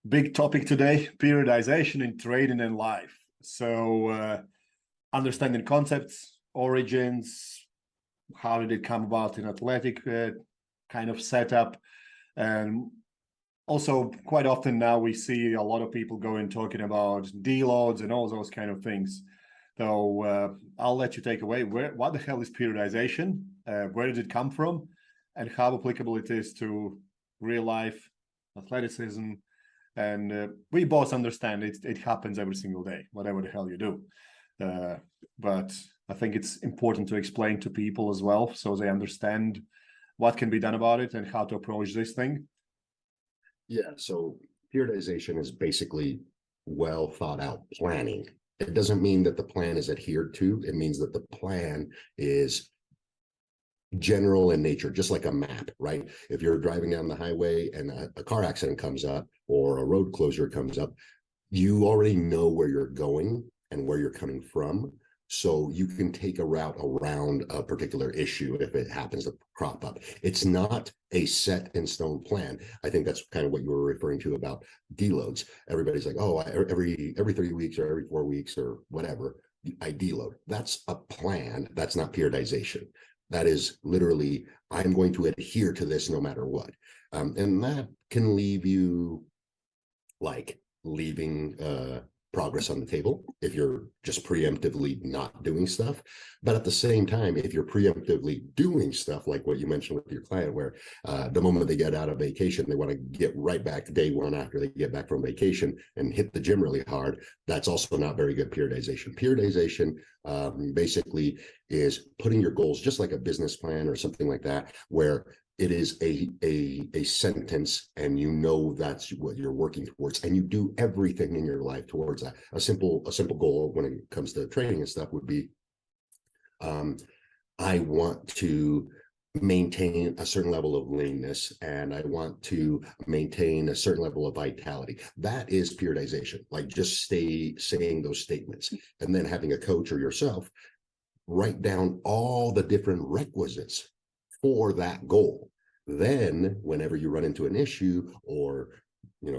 Big topic today, periodization in trading and life. So understanding concepts, origins, how did it come about in athletic kind of setup. And also quite often now we see a lot of people going talking about deloads and all those kind of things. So I'll let you take away. What the hell is periodization? Where did it come from? And how applicable it is to real life athleticism. And we both understand it happens every single day, whatever the hell you do. But I think it's important to explain to people as well, so they understand what can be done about it and how to approach this thing. Yeah, so periodization is basically well thought out planning. It doesn't mean that the plan is adhered to. It means that the plan is general in nature, just like a map, right? If you're driving down the highway and a car accident comes up or a road closure comes up, you already know where you're going and where you're coming from. So you can take a route around a particular issue if it happens to crop up. It's not a set in stone plan. I think that's kind of what you were referring to about deloads. Everybody's like, oh, every 3 weeks or every 4 weeks or whatever, I deload. That's a plan. That's not periodization. That is literally, I'm going to adhere to this no matter what. And that can leave you like leaving progress on the table if you're just preemptively not doing stuff. But at the same time, if you're preemptively doing stuff like what you mentioned with your client, where the moment they get out of vacation, they want to get right back day one after they get back from vacation and hit the gym really hard, that's also not very good periodization. Periodization basically is putting your goals just like a business plan or something like that, where it is a sentence and you know that's what you're working towards, and you do everything in your life towards that. A simple goal when it comes to training and stuff would be, I want to maintain a certain level of leanness and I want to maintain a certain level of vitality. That is periodization, like just saying those statements and then having a coach or yourself write down all the different requisites for that goal. Then whenever you run into an issue, or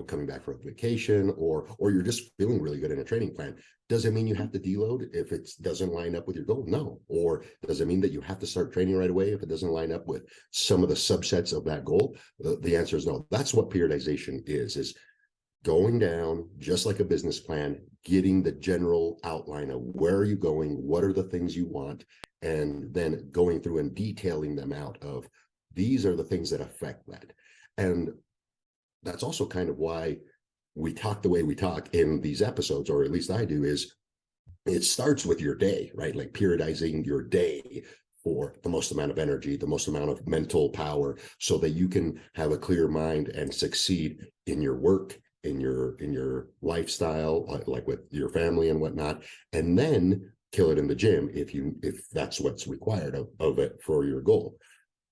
coming back from vacation, or you're just feeling really good in a training plan, does it mean you have to deload if it doesn't line up with your goal? No. Or does it mean that you have to start training right away if it doesn't line up with some of the subsets of that goal? The answer is no. That's what periodization is going down just like a business plan, getting the general outline of where are you going, what are the things you want, and then going through and detailing them out of these are the things that affect that. And that's also kind of why we talk the way we talk in these episodes, or at least I do, is it starts with your day, right? Like periodizing your day for the most amount of energy, the most amount of mental power, so that you can have a clear mind and succeed in your work, in your lifestyle, like with your family and whatnot, and then kill it in the gym if that's what's required of it for your goal.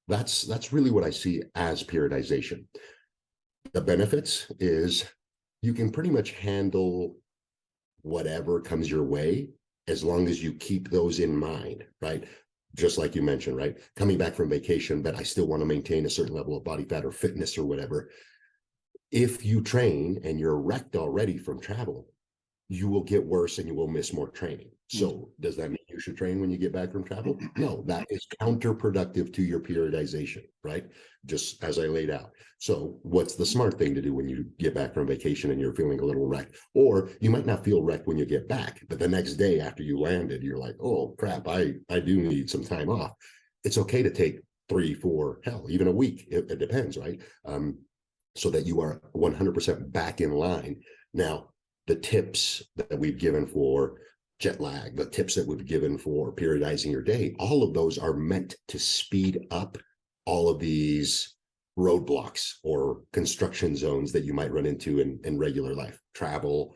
That's really what I see as periodization. The benefits is you can pretty much handle whatever comes your way as long as you keep those in mind, right? Just like you mentioned, right? Coming back from vacation, but I still want to maintain a certain level of body fat or fitness or whatever. If you train and you're wrecked already from travel, you will get worse and you will miss more training. So does that mean you should train when you get back from travel? No, that is counterproductive to your periodization, right? Just as I laid out. So what's the smart thing to do when you get back from vacation and you're feeling a little wrecked? Or you might not feel wrecked when you get back, but the next day after you landed, you're like, oh crap, I do need some time off. It's okay to take 3, 4, hell, even a week. It depends, right? So that you are 100% back in line. Now, the tips that we've given for jet lag, the tips that we've given for periodizing your day, all of those are meant to speed up all of these roadblocks or construction zones that you might run into in regular life, travel,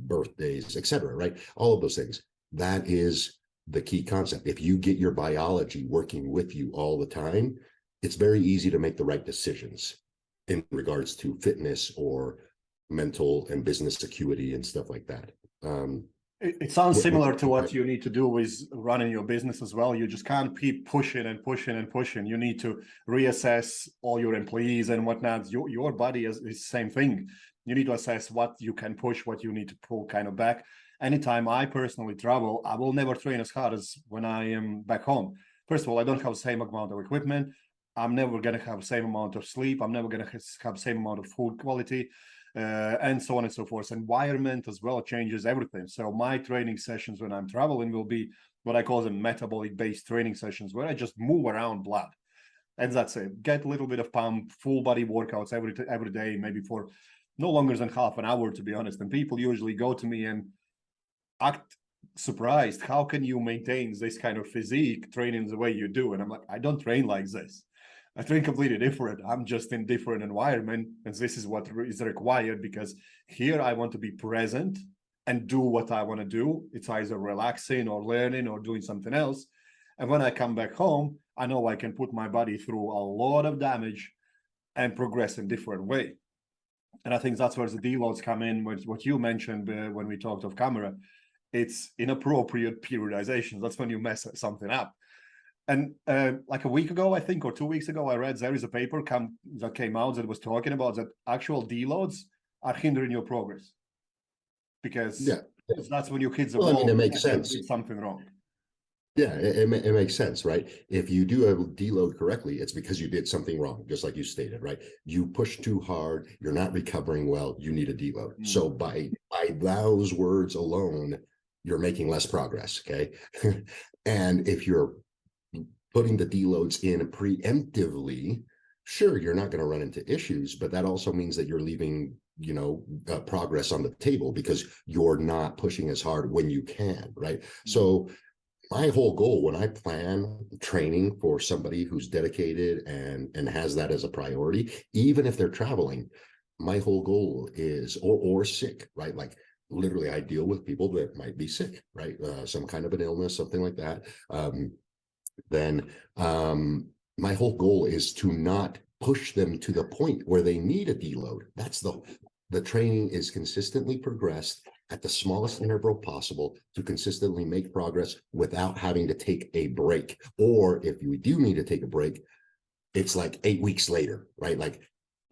birthdays, etc., right? All of those things. That is the key concept. If you get your biology working with you all the time, it's very easy to make the right decisions in regards to fitness or mental and business acuity and stuff like that. It sounds similar to what you need to do with running your business as well. You just can't keep pushing and pushing and pushing. You need to reassess all your employees and whatnot. Your body is the same thing. You need to assess what you can push, what you need to pull kind of back. Anytime I personally travel, I will never train as hard as when I am back home. First of all, I don't have the same amount of equipment. I'm never going to have the same amount of sleep. I'm never going to have the same amount of food quality, and so on and so forth. Environment as well changes everything. So my training sessions when I'm traveling will be what I call them metabolic-based training sessions, where I just move around blood. And that's it. Get a little bit of pump, full body workouts every day, maybe for no longer than half an hour, to be honest. And people usually go to me and act surprised. How can you maintain this kind of physique training the way you do? And I'm like, I don't train like this. I train completely different. I'm just in different environment, and this is what is required, because here I want to be present and do what I want to do. It's either relaxing or learning or doing something else. And when I come back home, I know I can put my body through a lot of damage and progress in different way. And I think that's where the deloads come in, with what you mentioned when we talked off camera. It's inappropriate periodization. That's when you mess something up. And like a week ago, I think, or 2 weeks ago, I read there is a paper that came out that was talking about that actual deloads are hindering your progress. Because that's when your kids are it makes sense. Something wrong. Yeah, it makes sense, right? If you do a deload correctly, it's because you did something wrong, just like you stated, right? You push too hard, you're not recovering well, you need a deload. So by those words alone, you're making less progress, okay? And if you're putting the deloads in preemptively, sure, you're not going to run into issues, but that also means that you're leaving progress on the table because you're not pushing as hard when you can, right? So my whole goal when I plan training for somebody who's dedicated and has that as a priority, even if they're traveling, my whole goal is, or sick, right? Like literally I deal with people that might be sick, right? Some kind of an illness, something like that. Then my whole goal is to not push them to the point where they need a deload. That's the training is consistently progressed at the smallest interval possible to consistently make progress without having to take a break. Or if you do need to take a break, it's like 8 weeks later, right? Like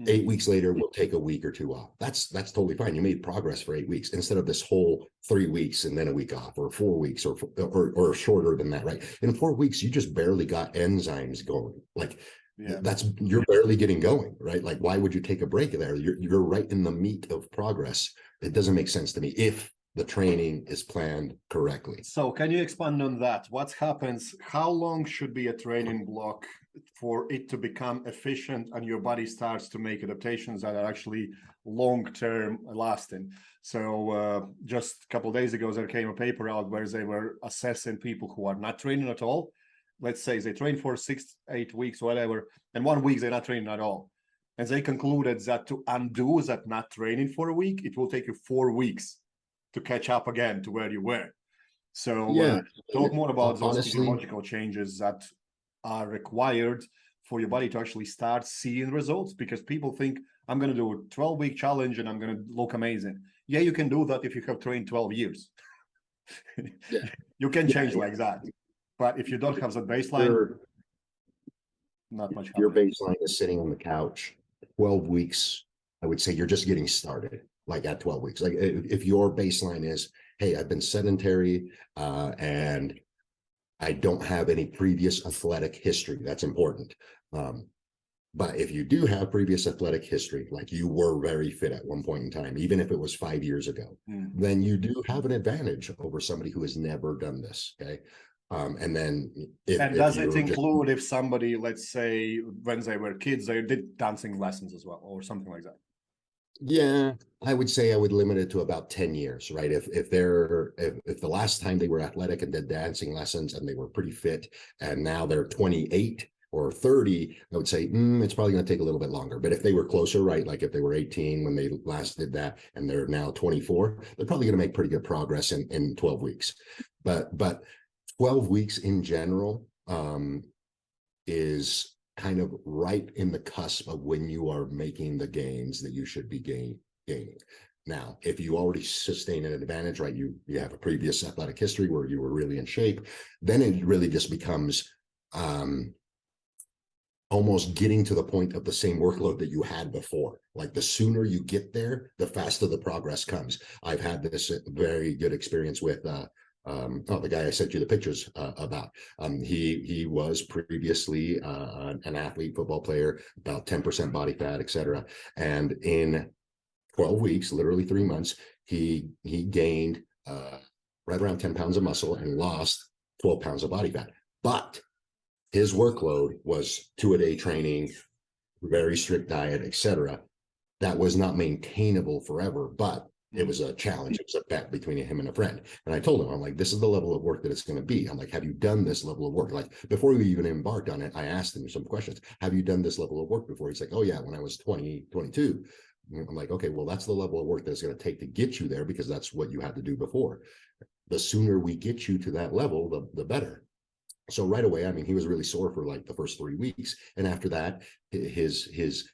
8 weeks later, we'll take a week or two off. That's totally fine. You made progress for 8 weeks instead of this whole 3 weeks and then a week off, or 4 weeks, or shorter than that, right? In 4 weeks, you just barely got enzymes going. Like you're barely getting going, right? Like why would you take a break there? You're right in the meat of progress. It doesn't make sense to me if the training is planned correctly. So can you expand on that? What happens? How long should be a training block for it to become efficient and your body starts to make adaptations that are actually long-term lasting? So just a couple of days ago, there came a paper out where they were assessing people who are not training at all. Let's say they train for 6-8 weeks, whatever, and 1 week they're not training at all. And they concluded that to undo that not training for a week, it will take you 4 weeks to catch up again to where you were. So talk more about those physiological changes that are required for your body to actually start seeing results, because people think I'm going to do a 12-week challenge and I'm going to look amazing. Yeah, you can do that if you have trained 12 years. You can change like that. But if you don't have that baseline, not much happening. Your baseline is sitting on the couch. 12 weeks, I would say you're just getting started, like at 12 weeks. Like if your baseline is, hey, I've been sedentary and I don't have any previous athletic history, that's important. But if you do have previous athletic history, like you were very fit at one point in time, even if it was 5 years ago, then you do have an advantage over somebody who has never done this, okay? And then does it include if somebody, let's say when they were kids, they did dancing lessons as well or something like that? Yeah, I would say I would limit it to about 10 years, right? If the last time they were athletic and did dancing lessons and they were pretty fit and now they're 28 or 30, I would say it's probably going to take a little bit longer. But if they were closer, right, like if they were 18 when they last did that and they're now 24, they're probably going to make pretty good progress in 12 weeks. But 12 weeks in general is kind of right in the cusp of when you are making the gains that you should be gaining. Now, if you already sustain an advantage, right, you have a previous athletic history where you were really in shape, then it really just becomes almost getting to the point of the same workload that you had before. Like the sooner you get there, the faster the progress comes. I've had this very good experience with the guy I sent you the pictures about. He was previously an athlete, football player, about 10% body fat, etc. And in 12 weeks, literally 3 months, he gained right around 10 pounds of muscle and lost 12 pounds of body fat. But his workload was 2-a-day training, very strict diet, etc. That was not maintainable forever, but it was a challenge. It was a bet between him and a friend. And I told him, I'm like, this is the level of work that it's going to be. I'm like, have you done this level of work? Like before we even embarked on it, I asked him some questions. Have you done this level of work before? He's like, oh yeah, when I was 22. I'm like, okay, well, that's the level of work that it's going to take to get you there, because that's what you had to do before. The sooner we get you to that level, the better. So right away, I mean, he was really sore for like the first 3 weeks. And after that, his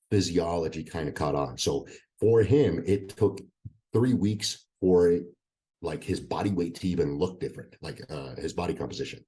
physiology kind of caught on. So for him, it took 3 weeks for like his body weight to even look different, like his body composition.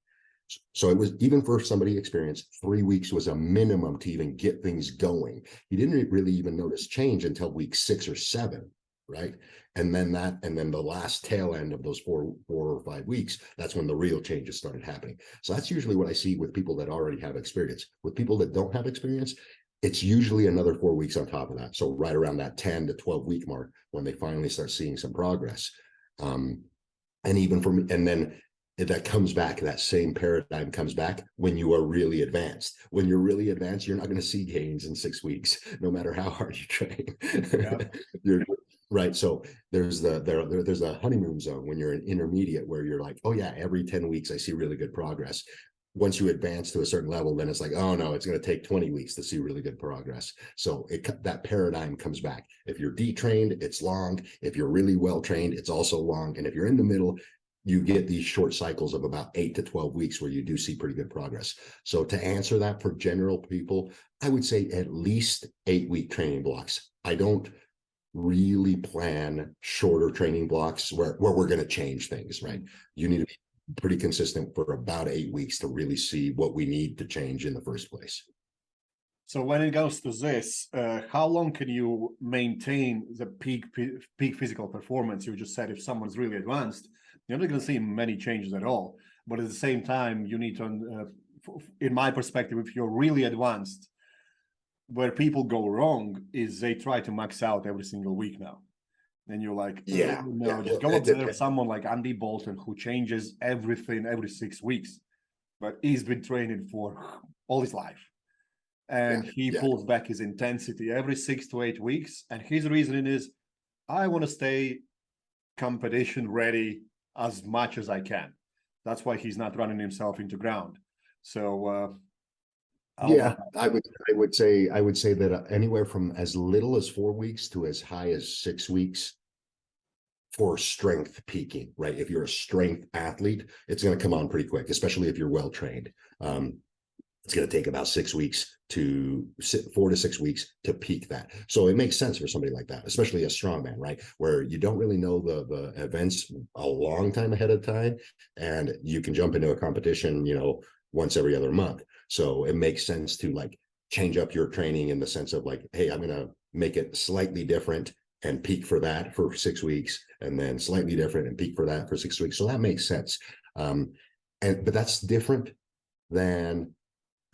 So it was, even for somebody experienced, 3 weeks was a minimum to even get things going. He didn't really even notice change until week 6 or 7, right? And then the last tail end of those 4 or 5 weeks, that's when the real changes started happening. So that's usually what I see with people that already have experience. With people that don't have experience, it's usually another 4 weeks on top of that. So right around that 10 to 12 week mark when they finally start seeing some progress. And even for me, and then that comes back, that same paradigm comes back when you are really advanced. When you're really advanced, you're not going to see gains in 6 weeks, no matter how hard you train. Yeah. You're right. So there's a honeymoon zone when you're an intermediate, where you're like, oh yeah, every 10 weeks I see really good progress. Once you advance to a certain level, then it's like, oh no, it's going to take 20 weeks to see really good progress. So that paradigm comes back. If you're detrained, it's long. If you're really well trained, it's also long. And if you're in the middle, you get these short cycles of about 8 to 12 weeks where you do see pretty good progress. So to answer that for general people, I would say at least 8-week training blocks. I don't really plan shorter training blocks where we're going to change things, right? You need to be pretty consistent for about 8 weeks to really see what we need to change in the first place. So when it goes to this, how long can you maintain the peak physical performance? You just said if someone's really advanced, you're not going to see many changes at all. But at the same time, you need to, in my perspective, if you're really advanced, where people go wrong is they try to max out every single week now. And you're like, yeah, no, just go observe someone like Andy Bolton, who changes everything every 6 weeks, but he's been training for all his life. And he pulls back his intensity every 6 to 8 weeks. And his reasoning is, I want to stay competition ready as much as I can. That's why he's not running himself into ground. So I would say that anywhere from as little as 4 weeks to as high as 6 weeks for strength peaking, right? If you're a strength athlete, it's going to come on pretty quick, especially if you're well trained. It's going to take about 6 weeks to 4 to 6 weeks to peak that. So it makes sense for somebody like that, especially a strongman, right? Where you don't really know the events a long time ahead of time, and you can jump into a competition, once every other month. So it makes sense to like change up your training in the sense of like, hey, I'm going to make it slightly different and peak for that for 6 weeks, and then slightly different and peak for that for 6 weeks. So that makes sense. But that's different than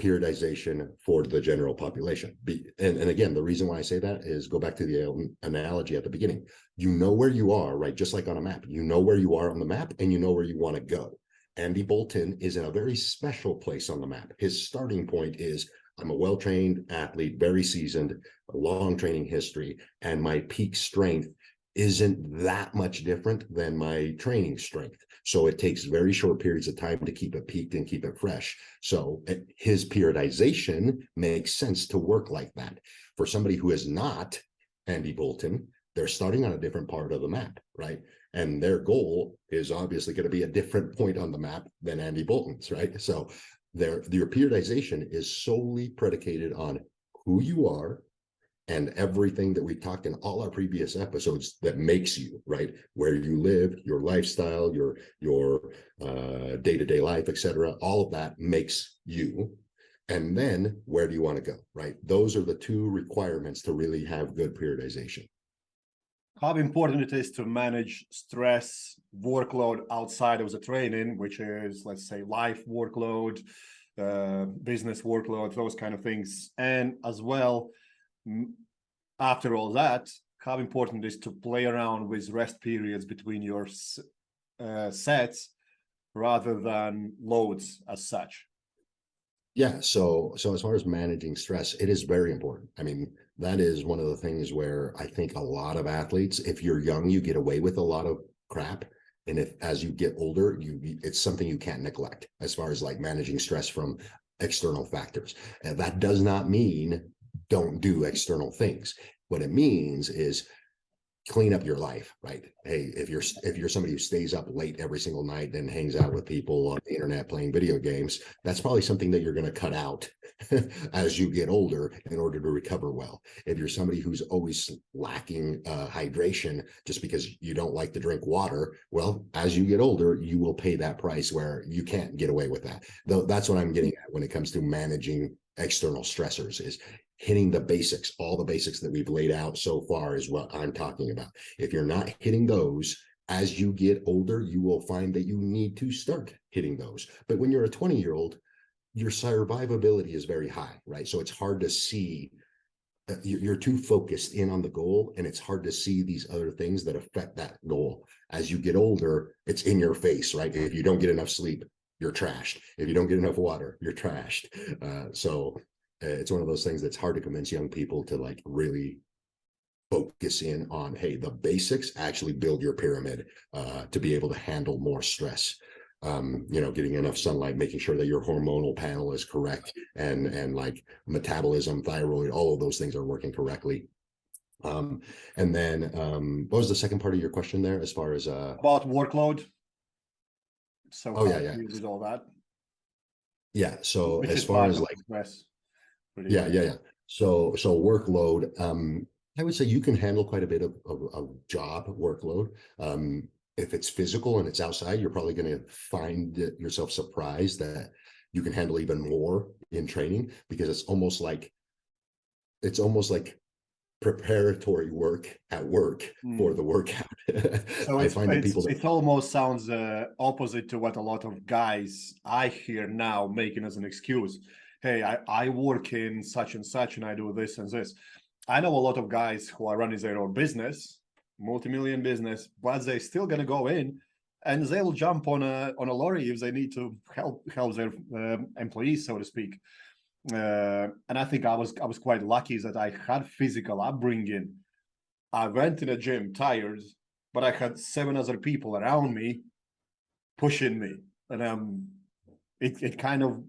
periodization for the general population. And again, the reason why I say that is go back to the analogy at the beginning. You know where you are, right? Just like on a map, you know where you are on the map and you know where you want to go. Andy Bolton is in a very special place on the map. His starting point is, I'm a well-trained athlete, very seasoned, a long training history, and my peak strength isn't that much different than my training strength. So it takes very short periods of time to keep it peaked and keep it fresh. So his periodization makes sense to work like that. For somebody who is not Andy Bolton, they're starting on a different part of the map, right? And their goal is obviously going to be a different point on the map than Andy Bolton's, right? So your periodization is solely predicated on who you are and everything that we talked in all our previous episodes that makes you, right? Where you live, your lifestyle, your day-to-day life, etc. All of that makes you. And then where do you want to go, right? Those are the two requirements to really have good periodization. How important it is to manage stress, workload outside of the training, which is, let's say, life workload, business workload, those kind of things. And as well, after all that, how important it is to play around with rest periods between your sets rather than loads as such. Yeah, so as far as managing stress, it is very important. I mean, that is one of the things where I think a lot of athletes, if you're young, you get away with a lot of crap. And if as you get older, it's something you can't neglect as far as like managing stress from external factors. And that does not mean don't do external things. What it means is clean up your life, right? Hey, if you're somebody who stays up late every single night and hangs out with people on the internet playing video games, that's probably something that you're going to cut out as you get older in order to recover well. If you're somebody who's always lacking hydration just because you don't like to drink water, well, as you get older, you will pay that price where you can't get away with that. Though that's what I'm getting at when it comes to managing external stressors, is hitting the basics. All the basics that we've laid out so far is what I'm talking about. If you're not hitting those, as you get older, you will find that you need to start hitting those. But when you're a 20-year-old, your survivability is very high, right? So it's hard to see, you're too focused in on the goal, and it's hard to see these other things that affect that goal. As you get older, it's in your face, right? If you don't get enough sleep, you're trashed. If you don't get enough water, you're trashed. So it's one of those things that's hard to convince young people to like really focus in on, hey, the basics actually build your pyramid to be able to handle more stress. Getting enough sunlight, making sure that your hormonal panel is correct, and like metabolism, thyroid, all of those things are working correctly. And then what was the second part of your question there as far as about workload? So oh yeah, with all that. Yeah. So which as far as like stress. Yeah. So workload, I would say you can handle quite a bit of job workload. If it's physical and it's outside, you're probably going to find yourself surprised that you can handle even more in training, because it's almost like preparatory work at work for the workout. So I find that people it almost sounds opposite to what a lot of guys I hear now making as an excuse. Hey, I work in such and such, and I do this and this. I know a lot of guys who are running their own business, multi-million business, but they're still gonna go in and they'll jump on a lorry if they need to help their employees, so to speak. And I think I was quite lucky that I had physical upbringing. I went in a gym tired, but I had 7 other people around me pushing me, and it kind of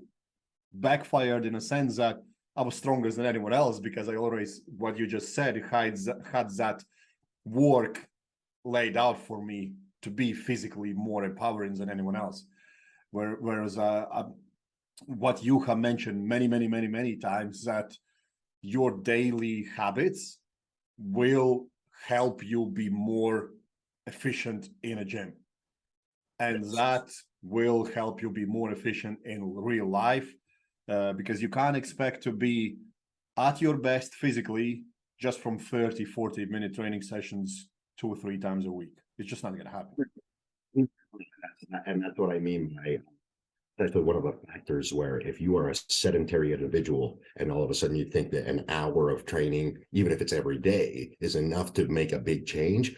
backfired in a sense that I was stronger than anyone else, because I always, what you just said, had that work laid out for me to be physically more empowering than anyone else. Whereas what you have mentioned many times, that your daily habits will help you be more efficient in a gym, and that will help you be more efficient in real life, because you can't expect to be at your best physically just from 30-40 minute training sessions 2 or 3 times a week. It's just not going to happen. And that's what I mean by that's one of the factors where if you are a sedentary individual and all of a sudden you think that an hour of training, even if it's every day, is enough to make a big change,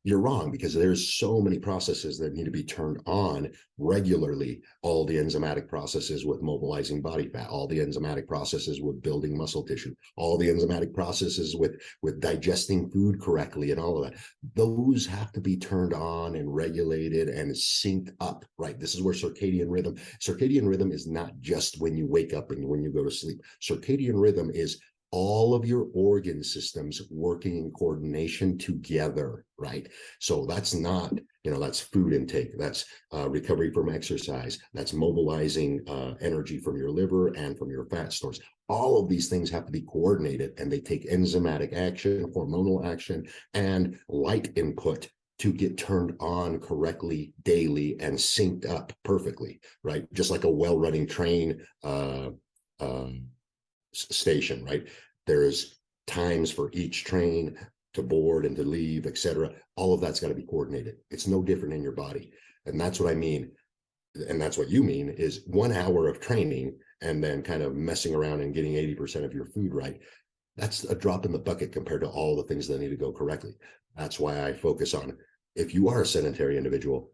you're wrong, because there's so many processes that need to be turned on regularly. All the enzymatic processes with mobilizing body fat, all the enzymatic processes with building muscle tissue, all the enzymatic processes with digesting food correctly, and all of that. Those have to be turned on and regulated and synced up, right? This is where circadian rhythm is not just when you wake up and when you go to sleep. Circadian rhythm is all of your organ systems working in coordination together, right? So that's not, that's food intake, that's recovery from exercise, that's mobilizing energy from your liver and from your fat stores. All of these things have to be coordinated, and they take enzymatic action, hormonal action, and light input to get turned on correctly daily and synced up perfectly, right? Just like a well-running train station, right? There's times for each train to board and to leave, etc. All of that's got to be coordinated. It's no different in your body. And that's what I mean. And that's what you mean is 1 hour of training and then kind of messing around and getting 80% of your food right. That's a drop in the bucket compared to all the things that need to go correctly. That's why I focus on, if you are a sedentary individual,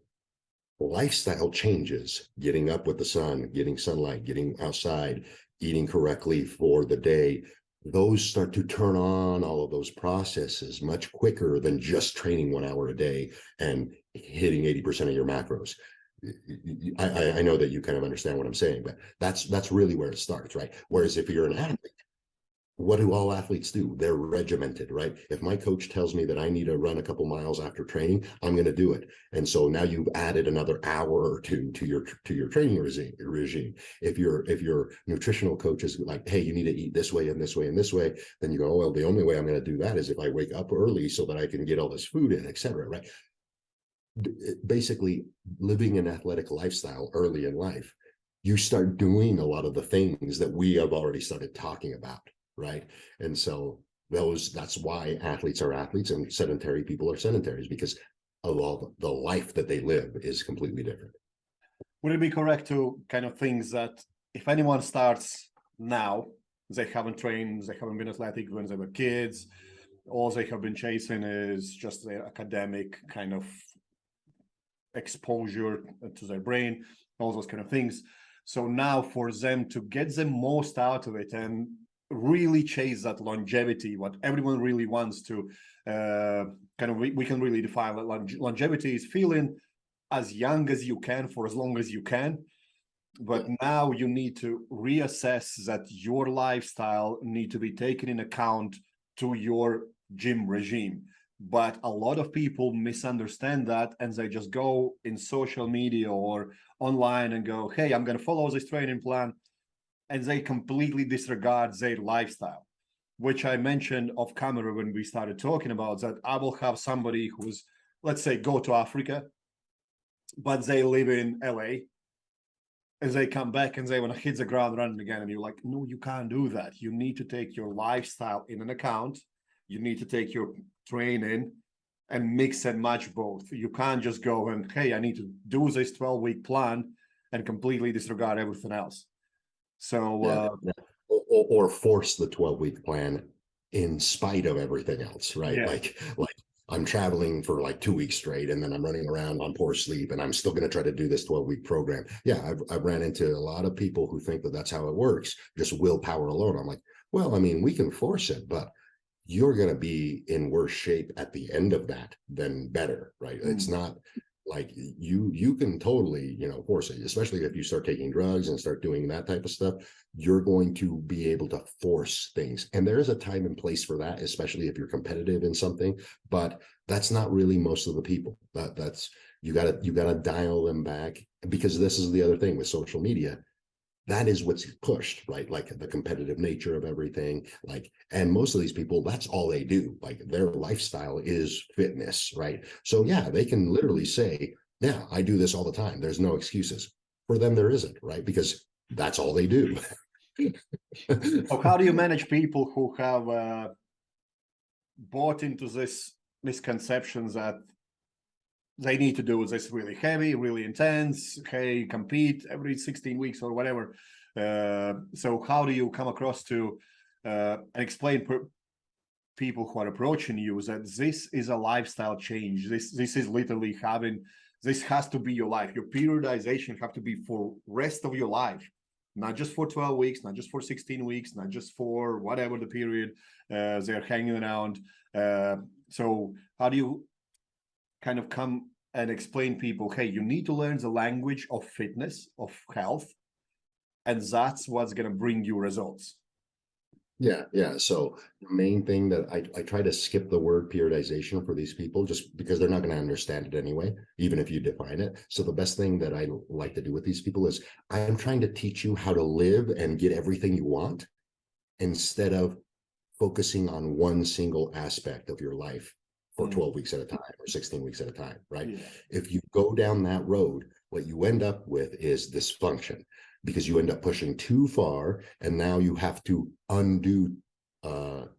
lifestyle changes, getting up with the sun, getting sunlight, getting outside, eating correctly for the day, those start to turn on all of those processes much quicker than just training 1 hour a day and hitting 80% of your macros. I know that you kind of understand what I'm saying, but that's really where it starts, right? Whereas if you're an athlete, what do all athletes do? They're regimented, right? If my coach tells me that I need to run a couple miles after training, I'm going to do it. And so now you've added another hour or two to your training regime. If your nutritional coach is like, hey, you need to eat this way and this way and this way, then you go, oh, well, the only way I'm going to do that is if I wake up early so that I can get all this food in, etc. Right? Basically, living an athletic lifestyle early in life, you start doing a lot of the things that we have already started talking about. Right. And so that's why athletes are athletes and sedentary people are sedentaries, because of all the life that they live is completely different. Would it be correct to kind of think that if anyone starts now, they haven't trained, they haven't been athletic when they were kids, all they have been chasing is just their academic kind of exposure to their brain, all those kind of things. So now for them to get the most out of it and really chase that longevity, what everyone really wants to we can really define that longevity is feeling as young as you can for as long as you can. But now you need to reassess that your lifestyle need to be taken in account to your gym regime. But a lot of people misunderstand that, and they just go in social media or online and go, hey, I'm going to follow this training plan, and they completely disregard their lifestyle, which I mentioned off camera when we started talking about that. I will have somebody who's, let's say, go to Africa, but they live in LA, and they come back and they want to hit the ground running again. And you're like, no, you can't do that. You need to take your lifestyle in an account. You need to take your training and mix and match both. You can't just go and, hey, I need to do this 12-week plan and completely disregard everything else. So or force the 12-week plan in spite of everything else, right? Yeah. Like I'm traveling for like 2 weeks straight, and then I'm running around on poor sleep, and I'm still going to try to do this 12-week program. Yeah, I've ran into a lot of people who think that that's how it works, just willpower alone. I'm like, well, I mean, we can force it, but you're going to be in worse shape at the end of that than better, right? It's not like you can totally, force it, especially if you start taking drugs and start doing that type of stuff. You're going to be able to force things, and there is a time and place for that, especially if you're competitive in something. But that's not really most of the people. That's you gotta dial them back, because this is the other thing with social media. That is what's pushed, right? Like the competitive nature of everything. And most of these people, that's all they do. Like their lifestyle is fitness, right? So yeah, they can literally say, yeah, I do this all the time. There's no excuses. For them, there isn't, right? Because that's all they do. So how do you manage people who have bought into this misconceptions that they need to do this really heavy, really intense, hey, compete every 16 weeks or whatever? So how do you come across to explain people who are approaching you that this is a lifestyle change? This is literally this has to be your life. Your periodization have to be for rest of your life, not just for 12 weeks, not just for 16 weeks, not just for whatever the period they're hanging around. So how do you kind of come and explain people, hey, you need to learn the language of fitness, of health, and that's what's going to bring you results? Yeah. So the main thing that I try to skip the word periodization for these people, just because they're not going to understand it anyway, even if you define it. So the best thing that I like to do with these people is I'm trying to teach you how to live and get everything you want, instead of focusing on one single aspect of your life for 12 weeks at a time or 16 weeks at a time, right? Yeah. If you go down that road, what you end up with is dysfunction. because you end up pushing too far, and now you have to undo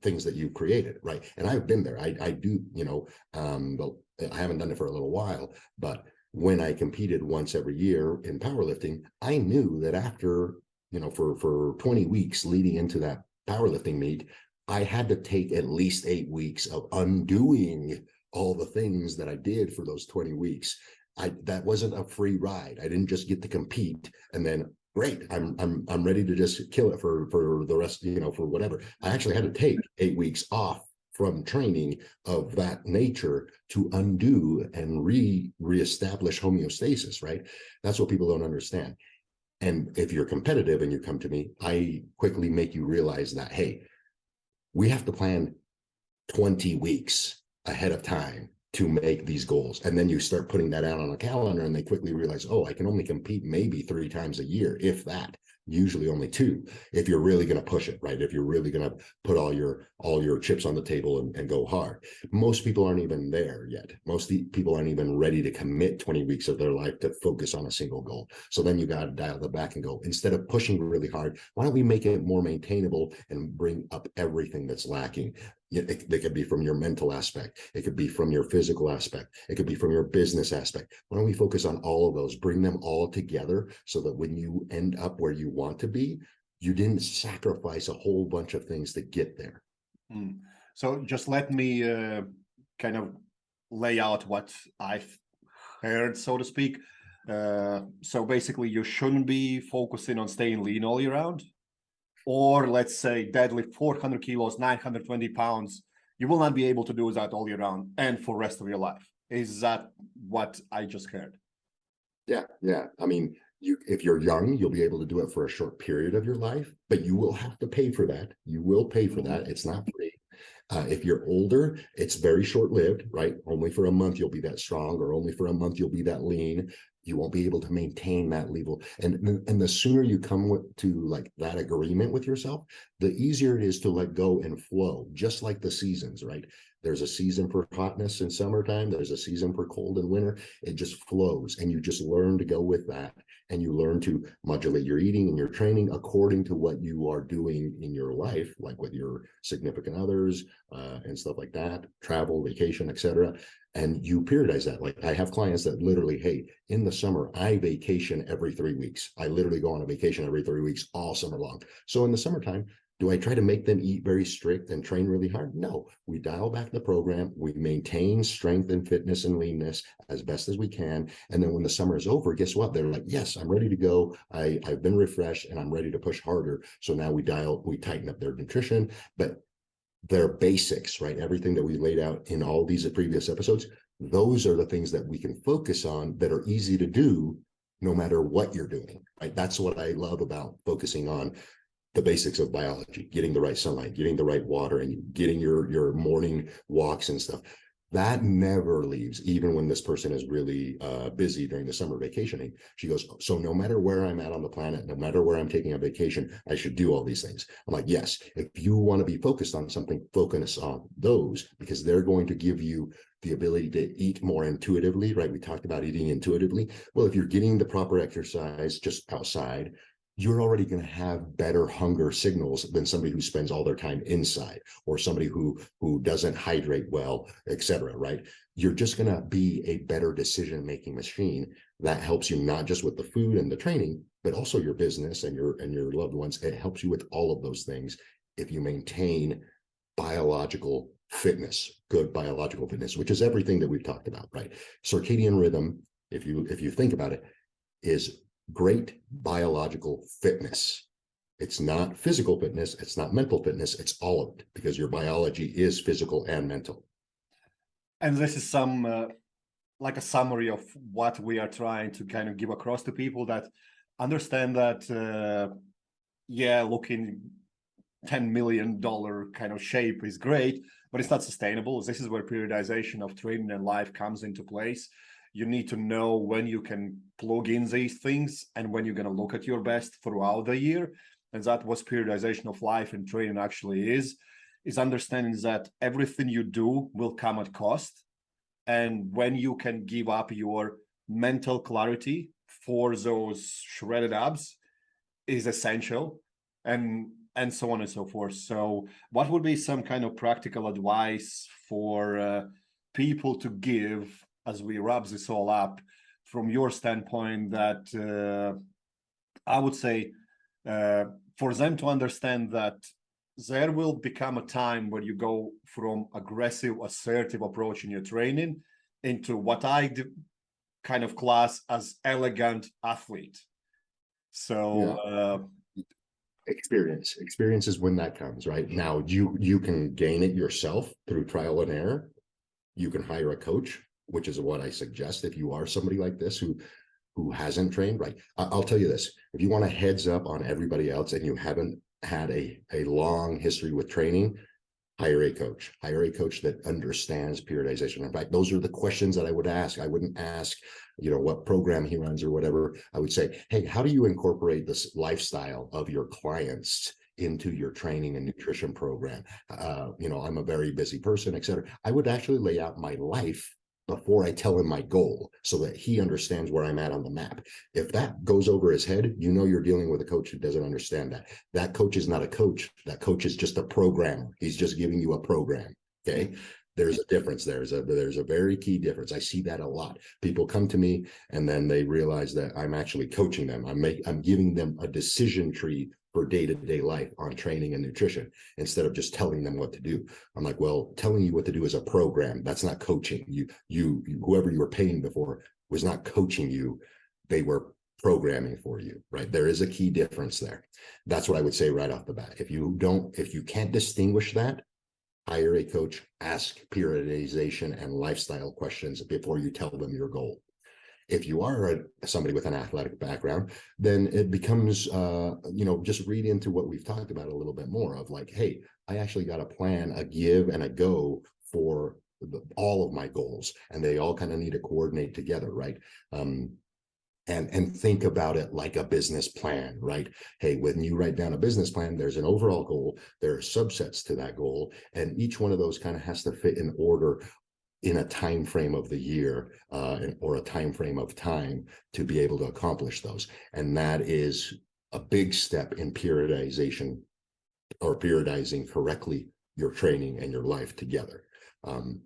things that you've created, right? And I've been there. I do, but I haven't done it for a little while, but when I competed once every year in powerlifting, I knew that after, for 20 weeks leading into that powerlifting meet, I had to take at least 8 weeks of undoing all the things that I did for those 20 weeks. That wasn't a free ride. I didn't just get to compete and then great, I'm ready to just kill it for the rest, for whatever. I actually had to take 8 weeks off from training of that nature to undo and reestablish homeostasis, right? That's what people don't understand. And if you're competitive and you come to me, I quickly make you realize that, hey, we have to plan 20 weeks ahead of time to make these goals. And then you start putting that out on a calendar and they quickly realize, oh, I can only compete maybe 3 times a year, if that, usually only 2, if you're really going to push it, right? If you're really going to put all your chips on the table and go hard. Most people aren't even there yet. Most people aren't even ready to commit 20 weeks of their life to focus on a single goal. So then you got to dial it back and go, instead of pushing really hard, why don't we make it more maintainable and bring up everything that's lacking? It could be from your mental aspect. It could be from your physical aspect. It could be from your business aspect. Why don't we focus on all of those, bring them all together so that when you end up where you want to be, you didn't sacrifice a whole bunch of things to get there. So just let me kind of lay out what I've heard, so to speak. So basically, you shouldn't be focusing on staying lean all year round. Or let's say deadlift 400 kilos, 920 pounds, you will not be able to do that all year round and for the rest of your life. Is that what I just heard? Yeah. I mean, if you're young, you'll be able to do it for a short period of your life, but you will have to pay for that. You will pay for that. It's not free. If you're older, it's very short-lived, right? Only for a month you'll be that strong, or only for a month you'll be that lean. You won't be able to maintain that level. And the sooner you come to like that agreement with yourself, the easier it is to let go and flow, just like the seasons, right? There's a season for hotness in summertime. There's a season for cold in winter. It just flows, and you just learn to go with that. And you learn to modulate your eating and your training according to what you are doing in your life, like with your significant others and stuff like that, travel, vacation, etc. And you periodize that. Like I have clients that literally, hey, in the summer, I vacation every 3 weeks. I literally go on a vacation every 3 weeks all summer long. So in the summertime, do I try to make them eat very strict and train really hard? No, we dial back the program. We maintain strength and fitness and leanness as best as we can. And then when the summer is over, guess what? They're like, yes, I'm ready to go. I've been refreshed and I'm ready to push harder. So now we tighten up their nutrition, but their basics, right? Everything that we laid out in all these previous episodes, those are the things that we can focus on that are easy to do no matter what you're doing, right? That's what I love about focusing on the basics of biology, getting the right sunlight, getting the right water, and getting your morning walks and stuff. That never leaves, even when this person is really busy during the summer vacationing. She goes, so no matter where I'm at on the planet, no matter where I'm taking a vacation, I should do all these things. I'm like, yes, if you want to be focused on something, focus on those, because they're going to give you the ability to eat more intuitively, right? We talked about eating intuitively. Well, if you're getting the proper exercise just outside, you're already going to have better hunger signals than somebody who spends all their time inside, or somebody who doesn't hydrate well, etc. Right? You're just going to be a better decision-making machine that helps you not just with the food and the training, but also your business and your loved ones. It helps you with all of those things if you maintain biological fitness, good biological fitness, which is everything that we've talked about, right? Circadian rhythm, if you think about it, is great biological fitness. It's not physical fitness, it's not mental fitness, it's all of it, because your biology is physical and mental. And this is some like a summary of what we are trying to kind of give across to people that understand that looking $10 million kind of shape is great, but it's not sustainable. This is where periodization of training and life comes into place. You need to know when you can plug in these things and when you're going to look at your best throughout the year. And that was periodization of life and training actually is understanding that everything you do will come at cost. And when you can give up your mental clarity for those shredded abs, is essential, and so on and so forth. So what would be some kind of practical advice for people to give as we wrap this all up from your standpoint, that I would say for them to understand that there will become a time where you go from aggressive, assertive approach in your training into what I kind of class as elegant athlete. So experience is when that comes, right? Now you can gain it yourself through trial and error. You can hire a coach, which is what I suggest if you are somebody like this who hasn't trained, right? I'll tell you this: if you want a heads up on everybody else and you haven't had a long history with training, hire a coach that understands periodization. In fact, those are the questions that I would ask. I wouldn't ask, what program he runs or whatever. I would say, hey, how do you incorporate this lifestyle of your clients into your training and nutrition program? I'm a very busy person, et cetera. I would actually lay out my life before I tell him my goal so that he understands where I'm at on the map. If that goes over his head, you're dealing with a coach who doesn't understand that. That coach is not a coach. That coach is just a programmer. He's just giving you a program, okay? There's a difference. There's a very key difference. I see that a lot. People come to me and then they realize that I'm actually coaching them. I'm giving them a decision tree for day-to-day life on training and nutrition instead of just telling them what to do. I'm like, well, telling you what to do is a program. That's not coaching. You whoever you were paying before was not coaching you. They were programming for you, right? There is a key difference there. That's what I would say right off the bat. If you can't distinguish that, hire a coach, ask periodization and lifestyle questions before you tell them your goal. If you are somebody with an athletic background, then it becomes, just read into what we've talked about a little bit more of like, hey, I actually got a plan, a give and a go for all of my goals, and they all kind of need to coordinate together, right? And think about it like a business plan, right? Hey, when you write down a business plan, there's an overall goal, there are subsets to that goal, and each one of those kind of has to fit in order in a time frame of the year or a time frame of time to be able to accomplish those. And that is a big step in periodization, or periodizing correctly your training and your life together. And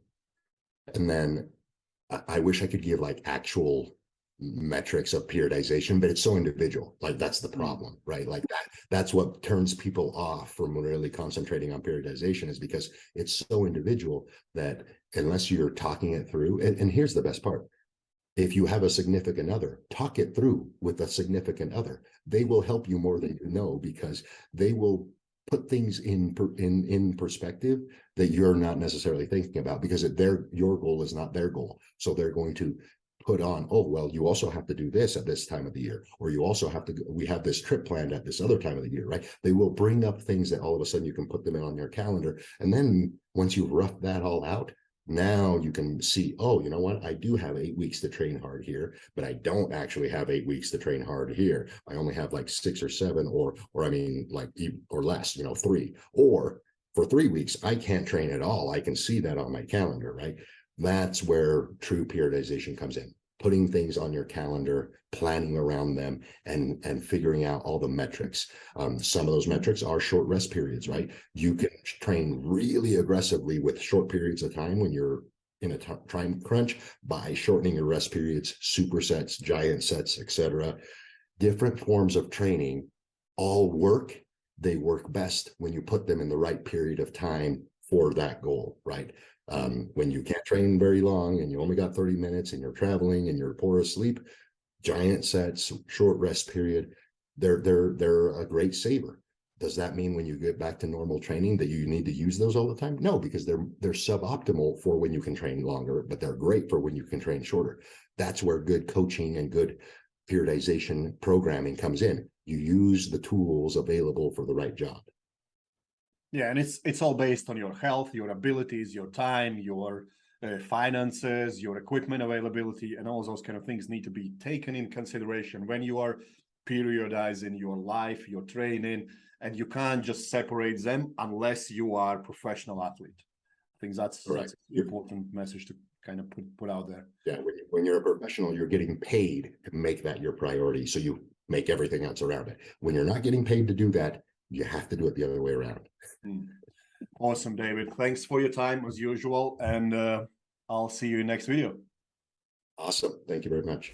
then I wish I could give like actual metrics of periodization, but it's so individual. Like that's the problem, right? Like that's what turns people off from really concentrating on periodization, is because it's so individual that unless you're talking it through, and here's the best part: if you have a significant other, talk it through with a significant other. They will help you more than you know, because they will put things in perspective that you're not necessarily thinking about, because your goal is not their goal. So they're going to put on, oh, well, you also have to do this at this time of the year, or you also have to, we have this trip planned at this other time of the year, right? They will bring up things that all of a sudden you can put them in on your calendar. And then once you've roughed that all out, now you can see, oh, you know what? I do have 8 weeks to train hard here, but I don't actually have 8 weeks to train hard here. I only have like 6 or 7, or less, 3, or for 3 weeks, I can't train at all. I can see that on my calendar, right? That's where true periodization comes in. Putting things on your calendar, planning around them, and figuring out all the metrics. Some of those metrics are short rest periods, right? You can train really aggressively with short periods of time when you're in a time crunch by shortening your rest periods, supersets, giant sets, etc. Different forms of training all work. They work best when you put them in the right period of time for that goal, right? When you can't train very long and you only got 30 minutes and you're traveling and you're poor asleep, giant sets, short rest period, they're a great saver. Does that mean when you get back to normal training that you need to use those all the time? No, because they're suboptimal for when you can train longer, but they're great for when you can train shorter. That's where good coaching and good periodization programming comes in. You use the tools available for the right job. Yeah, and it's all based on your health, your abilities, your time, your finances, your equipment availability, and all those kind of things need to be taken in consideration when you are periodizing your life, your training, and you can't just separate them unless you are a professional athlete. I think that's an important message to kind of put out there. Yeah, when you're a professional, you're getting paid to make that your priority. So you make everything else around it. When you're not getting paid to do that, you have to do it the other way around. Awesome, David. Thanks for your time as usual, and I'll see you in next video. Awesome. Thank you very much.